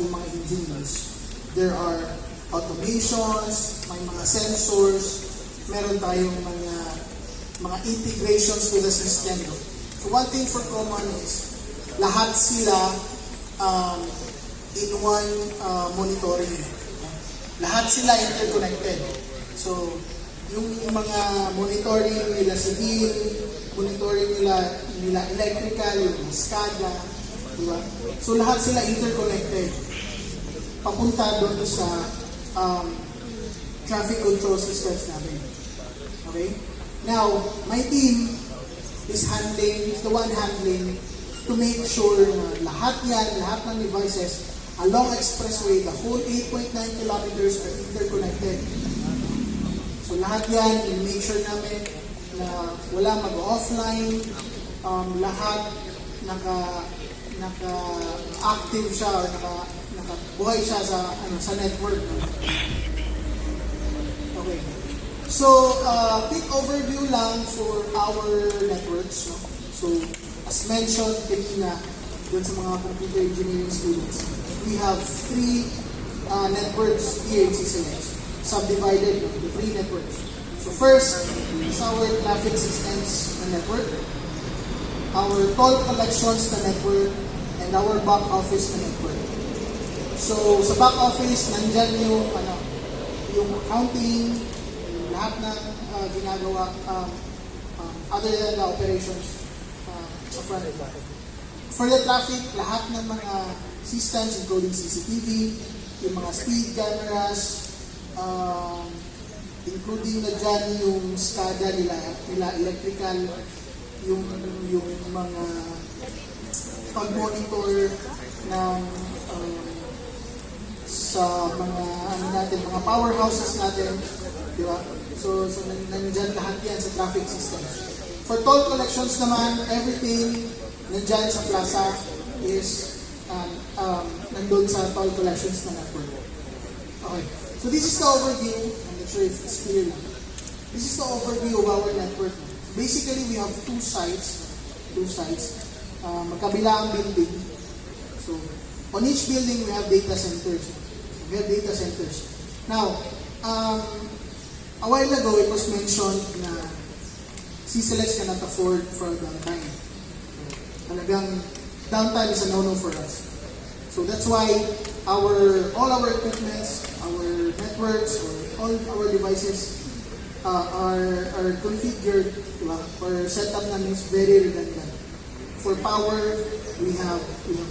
ating mga engineers. There are automations, may mga sensors, meron tayong mga integrations with the system. So one thing for common is, lahat sila in one monitoring. Lahat sila interconnected. So, yung mga monitoring nila civil, monitoring nila electrical, yung SCADA, diba? So, lahat sila interconnected. Papunta doon sa traffic control systems namin. Okay? Now, my team is the one handling to make sure na lahat ng devices along expressway, the whole 8.9 kilometers are interconnected. So lahat yan, make sure namin na wala mag-offline, lahat naka-active siya or nakabuhay siya sa network. Okay. So, quick overview lang for our networks. No? So, as mentioned kanina, dun sa mga computer engineering students, we have 3 networks here in CCLX, subdivided into 3 networks. So first is our traffic systems network, our toll collections network, and our back office network. So sa back office, nandyan yung accounting, lahat ng ginagawa other than the operations sa front end. For the traffic, lahat ng mga systems including CCTV, yung mga speed cameras, including na dyan yung SCADA nila electrical, yung mga pag-monitor ng sa mga powerhouses natin, di ba? So nandiyan lahat yan sa traffic systems. For toll collections naman, everything nandiyan sa plaza is nandun sa toll collections na network. Okay. So this is the overview. I'm not sure if it's clear now. This is the overview of our network. Basically, we have two sites. Magkabila ang building. So, on each building, we have data centers. Now, a while ago, it was mentioned na CCLX cannot afford for downtime. Talagang downtime is a no-no for us. So that's why all our equipments, our networks, or all our devices are configured or set up namin is very redundant. For power, we have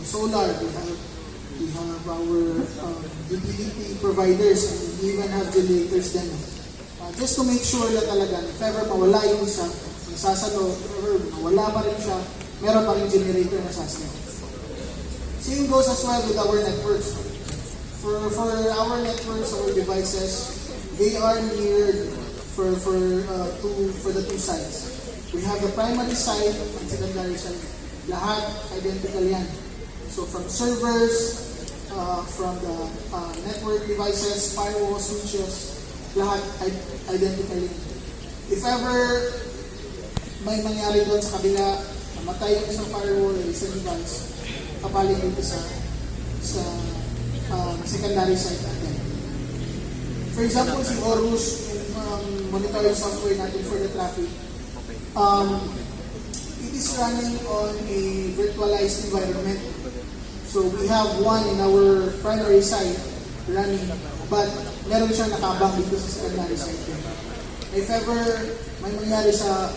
solar, we have our utility providers, and we even have generators then. Just to make sure na talaga, if ever mawala yung isa, sasalo, or wala pa rin siya, meron pa rin generator na sasalo. Same goes as well with our networks. For our networks, our devices, they are mirrored for the two sites. We have the primary site and secondary site. Lahat identical yan. So from servers, from the network devices, firewall switches, lahat identical yan. If ever may mangyari doon sa kabila, namatay yung isang firewall o isang device, kapalit dito sa secondary site natin. For example, si Horus, yung monitoring software natin for the traffic, it is running on a virtualized environment. So we have one in our primary site running, but meron siyang nakabang dito sa secondary site. If ever may mangyari sa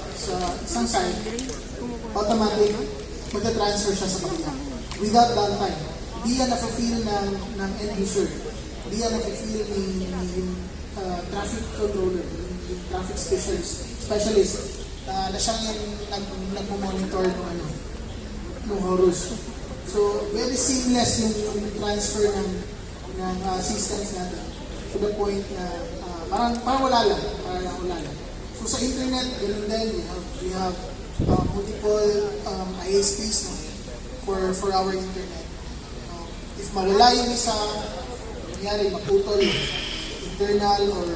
isang site, automatic magta-transfer siya sa kabila without downtime. Di yan na-feel ng end user. Di yan na-feel yung traffic controller, yung traffic specialist na siyang yung nagmamonitor ng Horus. So, very seamless yung transfer ng systems natin to the point na parang wala lang. So, sa internet, ganun din, we have multiple ISPs for our internet. If mawala yung isa, nangyari, maputol, internal or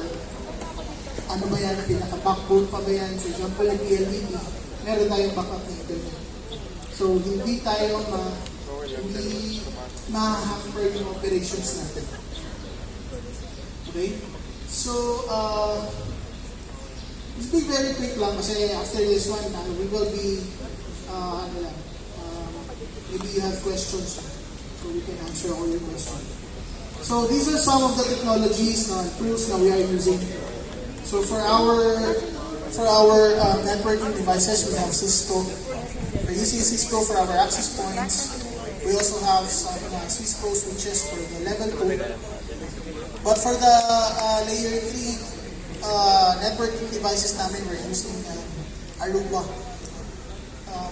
ano ba yan, pinaka-backbone pa ba yan, for example, like PLDT, meron tayong backup na internet. So, hindi ma-hamper yung operations natin. Okay? So, just be very quick lang kasi after this one, we will be, maybe you have questions so we can answer all your questions. So, these are some of the technologies na tools na we are using. So, for our networking devices, we have Cisco. We're using Cisco for our access points. We also have some Cisco switches for the level 2. But for the layer 3 networking devices namin, we're using Aruba,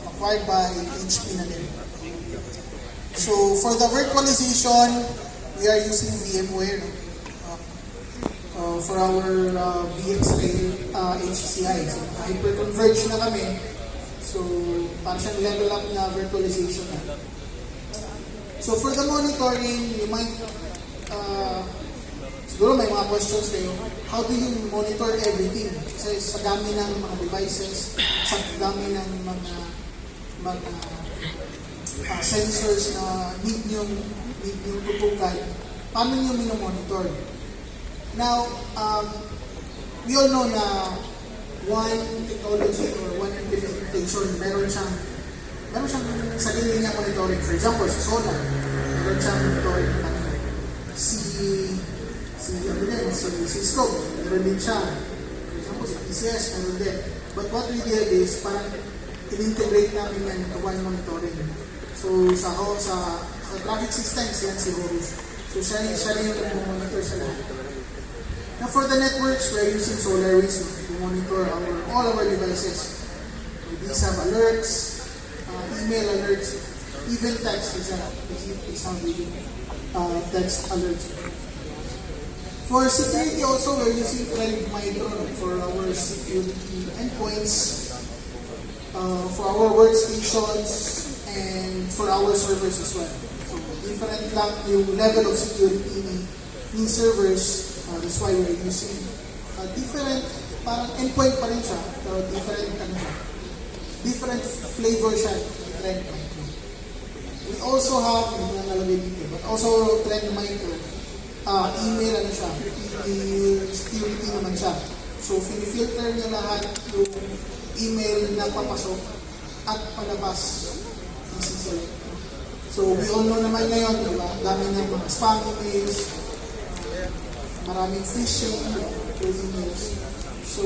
acquired by HP na din. So for the virtualization, we are using VMware. For our VxRail HCI. So hyper-converge na kami. So para siyang level up na virtualization na. So for the monitoring, you might, siguro may mga questions kayo, how do you monitor everything? Kasi sa dami ng mga devices, sa dami ng mga sensors na need nyo tutukan, paano nyo minomonitor? Now, we all know na one technology or one implementation, meron siyang sarili niya monitoring. For example, sa solar, meron siyang monitoring na si Cisco, meron din siya. For example, sa PCS, meron din. But what we did is, parang in-integrate namin yan into one monitoring. So, sa traffic systems, yan si Horus. So, siya yung monitor sa lahat. Now, for the networks, we're using SolarWinds to monitor all our devices. These have alerts, email alerts, even text is not really text alerts. For security also, we're using Trend Micro for our security endpoints, for our workstations, and for our servers as well. So, different lang yung level of security ni servers. That's why we're using different, parang endpoint pa rin siya, pero different flavor siya, Trend Micro. We also have, but also Trend Micro, email siya, email security naman siya. So, filter niya lahat yung email na papasok at palabas ng CCL. So, we all know naman ngayon, diba? Dami ng mga spam emails, maraming phishing emails. So,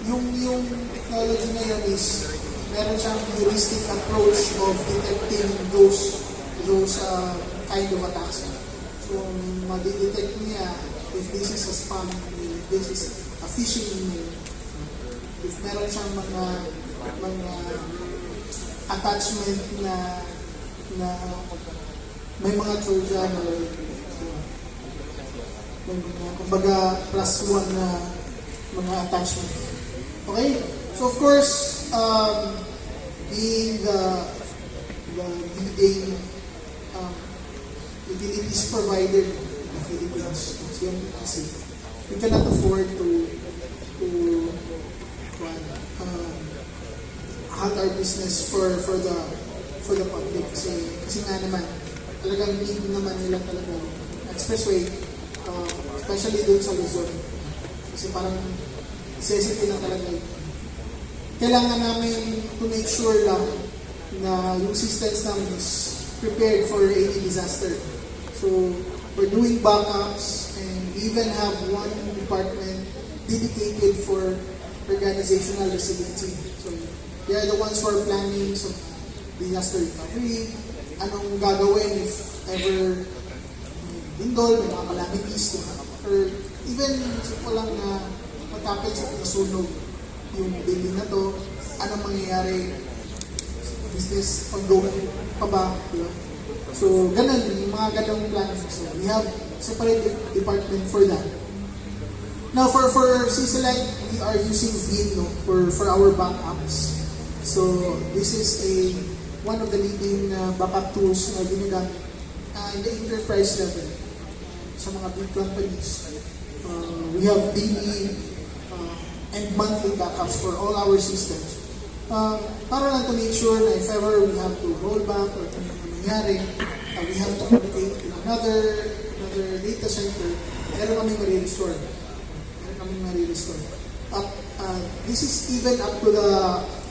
yung technology ngayon is meron siyang heuristic approach of detecting those kind of attacks. So, madidetect niya if this is a spam email, if this is a phishing email, if meron siyang mga attachment na may mga Trojan or kumbaga +1 na mga attachment. Okay? So of course, being the leading utilities provider in the Philippines, CMPC, we cannot afford to halt our business for the public. Kasi nga naman, talagang need naman nila talaga expressway, especially doon sa Luzon. Kasi parang necessity na talaga. Kailangan namin to make sure lang na yung systems namin is prepared for any disaster. So, we're doing backups and we even have one department dedicated for organizational resiliency. So, they are the ones who are planning some disaster recovery, anong gagawin if ever lindol, may mga calamities, or even simple lang na matapit sa nasunog yung building na to, anong mangyayari, business ongoing pa ba, diba? So, ganun, yung mga ganung plans. So, we have separate department for that. Now, for C-Select, we are using Vim for our backups. So, this is one of the leading backup tools na ginagamit in the enterprise level sa mga big companies. We have daily and monthly backups for all our systems. Para lang to make sure na if ever we have to roll back or kung ano nangyari, we we have to update in another data center, meron kami ma-restore. This is even up to the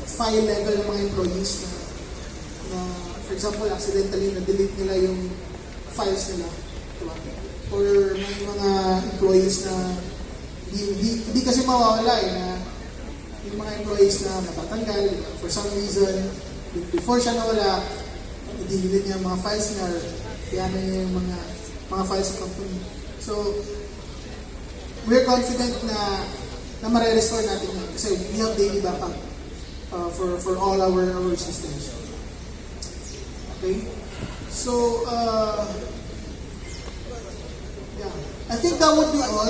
file level ng mga employees na for example, accidentally na-delete nila yung files nila. Diba? Or may mga employees na hindi kasi mawawala na yung mga employees na natatanggal for some reason, before siya nawala, i-delete niya yung mga files niya or kaya niya yung mga files sa company. So, we're confident na ma-restore natin yan kasi we have daily backup for all our systems. Okay? So, yeah. I think that would be all.